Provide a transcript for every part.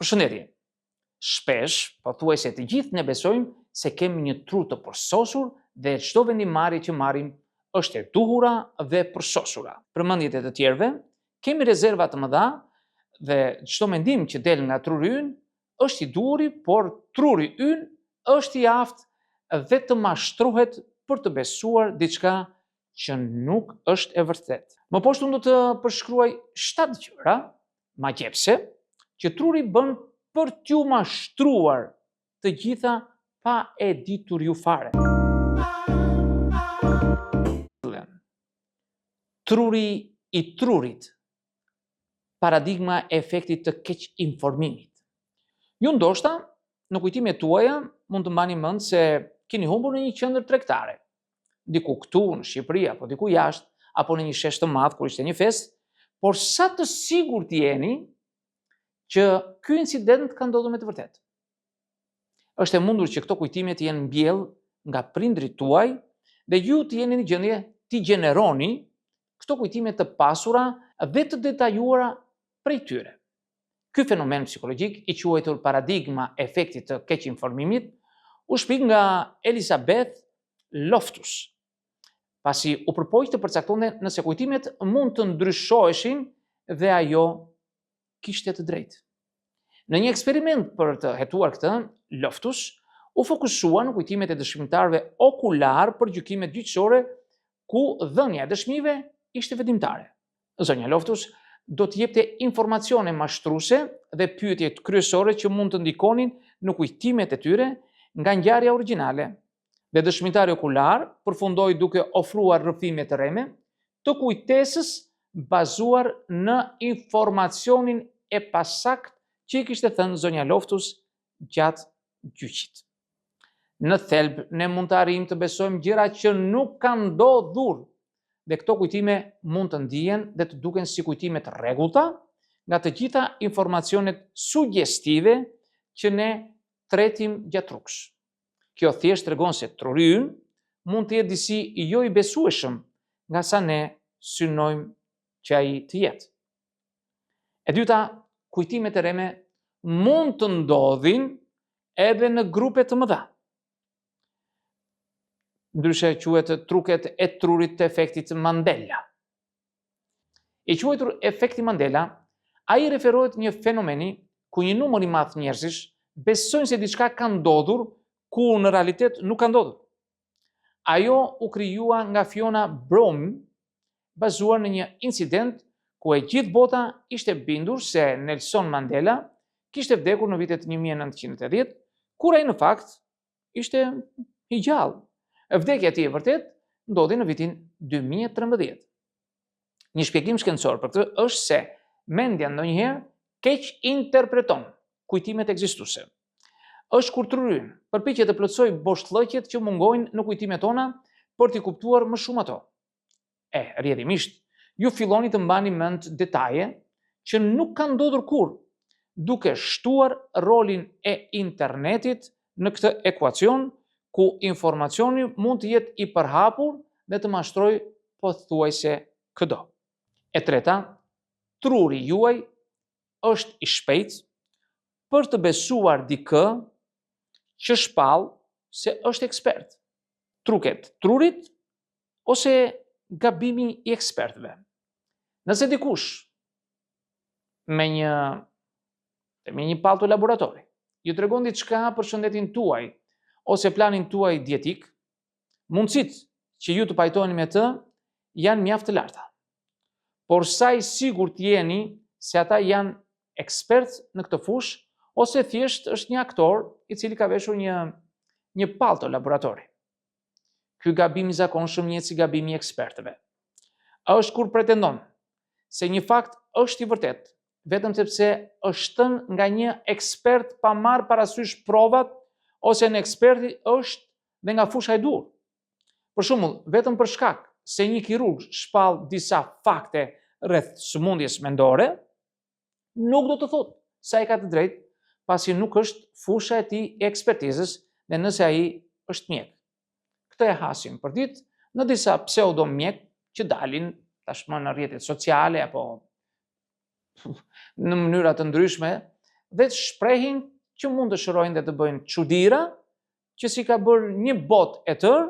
Përshëndetje. Shpesh, pothuajse të gjithë ne besojmë se kemi një tru të përsosur dhe çdo vendimarrje që marrim është e duhura dhe përsosura. Për mendjet e të tjerëve, kemi rezerva të mëdha dhe çdo mendim që del nga truri ynë është i duhuri, por truri ynë është i aftë dhe të mashtrohet për të besuar diçka që nuk është e vërtetë. Më poshtë unë do të përshkruaj 7 gjëra magjepse që truri bën për t'ju mashtruar të gjitha pa e ditur ju fare. Truri i trurit, paradigma e efektit të keq informimit. Ju ndoshta, në kujtimet tuaja, mund të mbani mend se keni humbur në një qendër tregtare, diku këtu në Shqipëri apo diku jashtë, apo në një shesh të madh kur ishte një fest, por sa të sigurt jeni që ky incident ka ndodhur me të vërtetë. Është e mundur që këto kujtime të jenë mbjell nga prindrit tuaj dhe ju të jeni në gjendje t'i gjeneroni këto kujtime të pasura dhe të detajuara prej tyre. Ky fenomen psikologjik i quajtur paradigma e efektit të keq informimit u shpik nga Elizabeth Loftus, pasi u përpoq të përcaktonte nëse kujtimet mund të ndryshoheshin dhe ajo kishte të drejtë. Në një eksperiment për të hetuar këtë, Loftus u fokusua në kujtimet e dëshmitarëve okular për gjykimet gjyqësore ku dhënia e dëshmive ishte vendimtare. Zonja Loftus do të jepte informacione mashtruese dhe pyetje kryesore që mund të ndikonin në kujtimet e tyre nga ngjarja origjinale. Dhe dëshmitari okular përfundoi duke ofruar rrëfime të rreme të kujtesës bazuar në informacionin e pasakt që i kishte thënë zonja Loftus gjatë gjyqit. Në thelb, ne mund të arrijmë të besojmë gjëra që nuk kanë ndodhur, dhe këto kujtime mund të ndihen dhe të duken si kujtime të rregullta nga të gjitha informacionet suggestive që ne tretim gjatë rrugës. Kjo thjesht tregon se truri ynë mund të jetë disi jo i besueshëm nga sa ne synojmë që ai të jetë. E dyta, kujtimet e rreme mund të ndodhin edhe në grupe të mëdha. Ndryshe quhet truket e trurit të efektit Mandela. I quajtur efekti Mandela, ai referohet një fenomeni ku një numër i madh njerëzish besojnë se diçka ka ndodhur ku në realitet nuk ka ndodhur. Ajo u krijua nga Fiona Brom, bazuar në një incident ku e gjithë bota ishte bindur se Nelson Mandela kishte vdekur në vitet 1980, kur ai në fakt ishte i gjallë. Vdekja e tij e vërtet ndodhi në vitin 2013. Një shpjegim shkencor për këtë është se mendja ndonjëherë keq interpreton kujtimet ekzistuese. Është kur truri përpiqet të plotësoj boshllëqet që mungojnë në kujtimet tona për t'i kuptuar më shumë ato. Rrjedhimisht, ju filloni të mbani mend detaje që nuk kanë ndodhur kurrë, duke shtuar rolin e internetit në këtë ekuacion ku informacioni mund të jetë i përhapur dhe të mashtrojë pothuajse çdo. E treta, truri juaj është i shpejtë për të besuar dikë që shpall se është ekspert. Truket trurit ose gabimi i ekspertëve. Nëse dikush me një pallto laboratori ju tregon diçka për shëndetin tuaj ose planin tuaj dietik, mundësitë që ju të pajtoheni me të janë mjaft të larta. Por sa i sigurt jeni se ata janë ekspert në këtë fushë ose thjesht është një aktor i cili ka veshur një pallto laboratori. Ky gabim i zakonshëm njihet si gabimi i ekspertëve. Është kur pretendon se një fakt është i vërtetë vetëm sepse është thënë nga një ekspert pa marrë parasysh provat ose në eksperti është dhe nga fusha e duhur. Për shembull, vetëm për shkak se një kirurg shpall disa fakte rreth sëmundjes mendore, nuk do të thotë se ai ka të drejtë, pasi nuk është fusha e tij e ekspertizës dhe nëse ai është mjek. Këtë e hasim për ditë në disa pseudo mjek që dalin tashmë në rrjetet sociale apo në mënyra të ndryshme dhe të shprehin që mund të shërojnë dhe të bëjnë çuditëra që si ka bërë një botë e tërë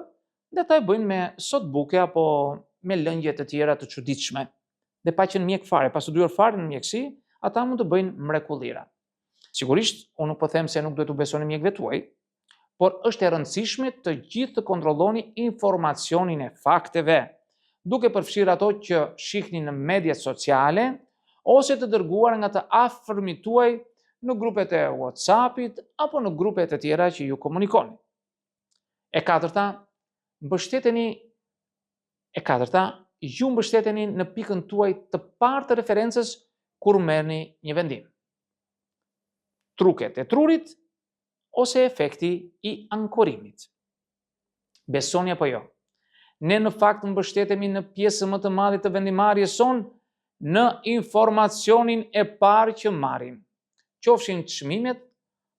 dhe ta e bëjnë me sotbuke apo me lëngje të tjera të çuditshme. Dhe pa qenë mjek fare, pa studiuar fare në mjekësi, ata mund të bëjnë mrekullira. Sigurisht, unë nuk po them se nuk duhet të besoni mjekëve tuaj, por është e rëndësishme të gjithë të kontrolloni informacionin e fakteve, duke përfshirë ato që shihni në mediat sociale ose të dërguar nga të afërmit tuaj në grupet e WhatsAppit apo në grupet e tjera që ju komunikoni. E katërta, ju mbështeteni në pikën tuaj të parë të referencës kur merrni një vendim. Truket e trurit ose efekti i ankorimit. Besoni apo jo? Ne në fakt mbështetemi në pjesën më të madhe të vendimarrjes son në informacionin e parë që marrim, qofshin çmimet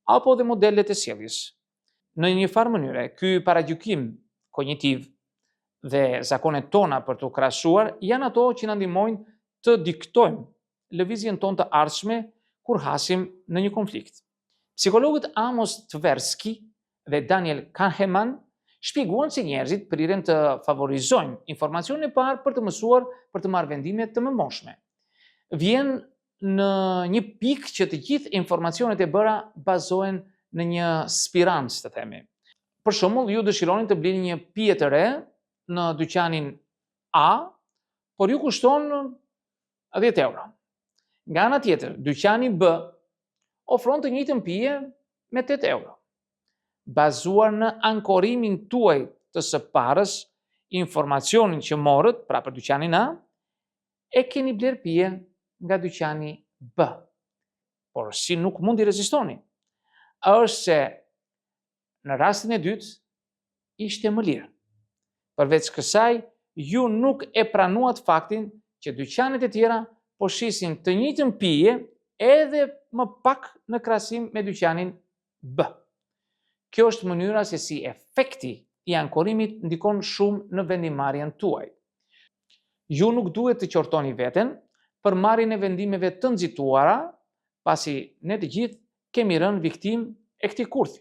apo dhe modelet e sjelljes. Në një farë mënyre, ky paragjykim kognitiv dhe zakonet tona për të krahasuar janë ato që na ndihmojnë të diktojmë lëvizjen tonë të ardhshme kur hasim në një konflikt. Psikologët Amos Tversky dhe Daniel Kahneman shpjeguan se njerëzit priren të favorizojnë informacionin e parë për të mësuar për të marrë vendime të mëmshme. Vjen në një pikë që të gjithë informacionet e bëra bazohen në një spirancë, të themi. Për shembull, ju dëshironi të blini një pije të re në dyqanin A, por ju kushton 10 euro. Nga ana tjetër, dyqani B ofron të njëjtën pije me 8 euro. Bazuar në ankorimin tuaj të së parës, informacionin që morët, pra për dyqanin A, e keni bler pije nga dyqani B. Por si nuk mund i rezistoni, është se në rastin e dytë ishte më lirë. Përveç kësaj, ju nuk e pranuat faktin që dyqanet e tjera po shisin të njëjtën pije edhe më pak në krahasim me dyqanin B. Kjo është mënyra se si efekti i ankorimit ndikon shumë në vendimarrjen tuaj. Ju nuk duhet të qortoni veten për marrjen e vendimeve të nxituara, pasi ne të gjithë kemi rënë viktimë e këtij kurthi.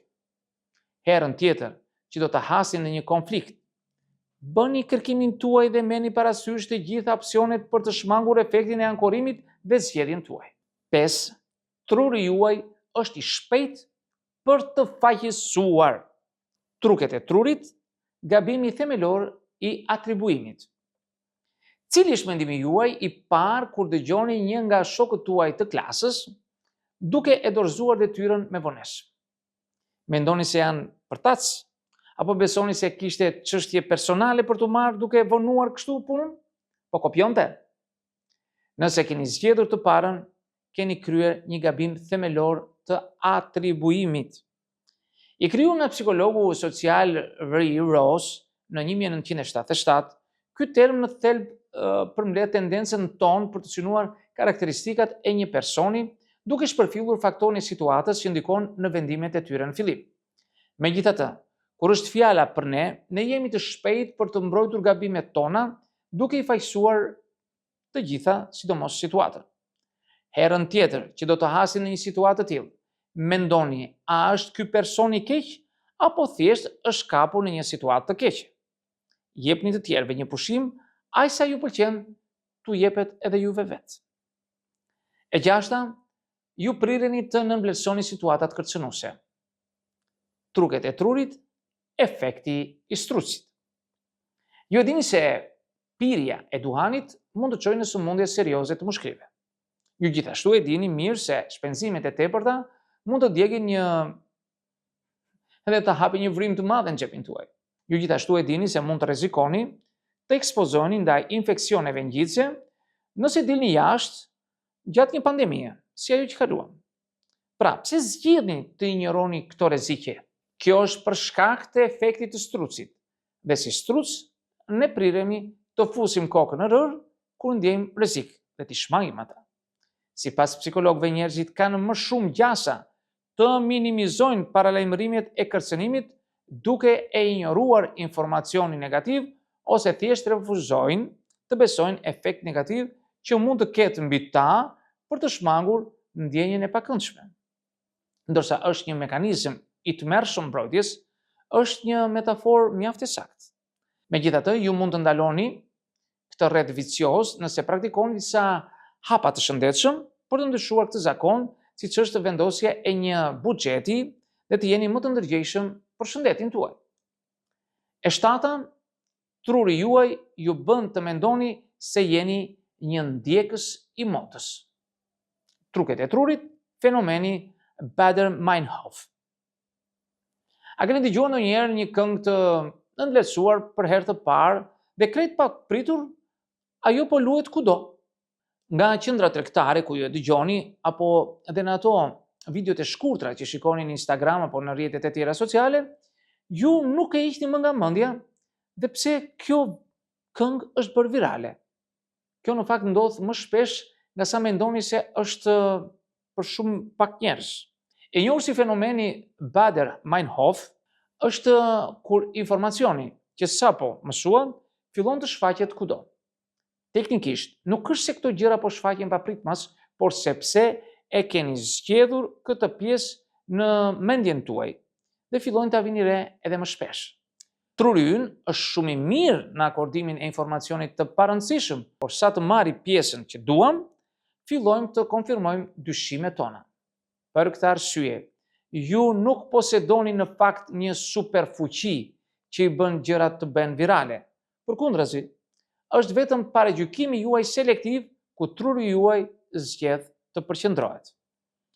Herën tjetër që do të hasin në një konflikt, bëni kërkimin tuaj dhe merrni parasysh të gjitha opsionet për të shmangur efektin e ankorimit dhe zgjedhjen tuaj. 5. Truri juaj është i shpejtë për të faqësuar. Truket e trurit, gabimi themelor i atribuimit. Cili është mendimi juaj i parë kur dëgjoni një nga shokët tuaj të klasës duke e dorëzuar detyrën me vonesë? Mendoni se janë përtac? Apo besoni se kishte çështje personale për t'u marrë duke vonuar kështu punën? Po kopjonte? Nëse keni zgjedhur të parën, keni kryer një gabim themelor të atribuimit. I krijuar nga psikologu social Ray Ross në 1977, ky term në thelb përmbledh tendencën tonë për të synuar karakteristikat e një personi, duke shpërfillur faktorin e situatës që ndikon në vendimet e tyre në fillim. Megjithatë, kur është fjala për ne jemi të shpejtë për të mbrojtur gabimet tona, duke i faqësuar të gjitha, sidomos situatën. Herën tjetër që do të hasin në një situatë të tillë, mendoni, a është ky person i keq apo thjesht është kapur në një situatë të keqe? Jepni të tjerëve një pushim, aq sa ju pëlqen t'u jepet edhe juve vetë. E 6. Ju prireni të nënvlerësoni situatat kërcënuese. Truket e trurit, efekti i strucit. Ju e dini se pirja e duhanit mund të çojë në sëmundje serioze të mushkëve. Ju gjithashtu e dini mirë se shpenzimet e tepërta mund të djegin edhe të hapin një vrim të madh në xhepin tuaj. Ju gjithashtu e dini se mund të rrezikoni të ekspozoheni ndaj infeksioneve ngjitse nëse dilni jashtë gjatë një pandemie, si ajo që kaluam. Pra, pse zgjidhni të injoroni këto rreziqe? Kjo është për shkak të efektit të strucit. Dhe si struc, ne priremi të fusim kokën në rër kur ndjejmë rrezik dhe t'i shmangim ata. Sipas psikologëve, njerëzit kanë më shumë gjasa të minimizojnë paralajmërimet e kërcënimit duke e injoruar informacionin negativ ose thjesht refuzojnë të besojnë efekt negativ që mund të ketë mbi ta për të shmangur ndjenjen e pakëndshme. ndërsa është një mekanizëm i tmerrshëm mbrojtjes, është një metaforë mjaft e saktë. Megjithatë, ju mund të ndaloni këtë rreth vicioz nëse praktikoni disa hapa të shëndetshëm për të ndryshuar këtë zakon, siç është vendosja e një buxheti dhe të jeni më të ndërgjegjshëm për shëndetin tuaj. E shtata, truri juaj ju bën të mendoni se jeni një ndjekës i motës. Truket e trurit, fenomeni Baader-Meinhof. A keni dëgjuar ndonjëherë një këngë të nënvlerësuar për herë të parë dhe krejt pak pritur, ajo po luhet kudo? Nga qendra tregtare ku ju e dëgjoni, apo edhe në ato videot e shkurtra që shikoni në Instagram apo në rrjetet e tjera sociale, ju nuk e hiqni më nga mendja dhe pse kjo këngë është bërë virale. Kjo në fakt ndodh më shpesh nga sa mendoni se është për shumë pak njerëz. E njohur si fenomeni Baader-Meinhof është kur informacioni që sapo mësuan fillon të shfaqet kudo. Teknikisht, nuk është se këto gjëra po shfaqen papritmas, por sepse e keni zgjedhur këtë pjesë në mendjen tuaj dhe fillojnë ta vini re edhe më shpesh. Truri ynë është shumë i mirë në akordimin e informacionit të parëndësishëm, por sa të marri pjesën që duam, fillojmë të konfirmojmë dyshimet tona. Për këtë arsye, ju nuk posedoni në fakt një superfuqi që i bën gjërat të bëhen virale. Përkundrazi, është vetëm paragjykimi juaj selektiv ku truri juaj zgjedh të përqendrohet.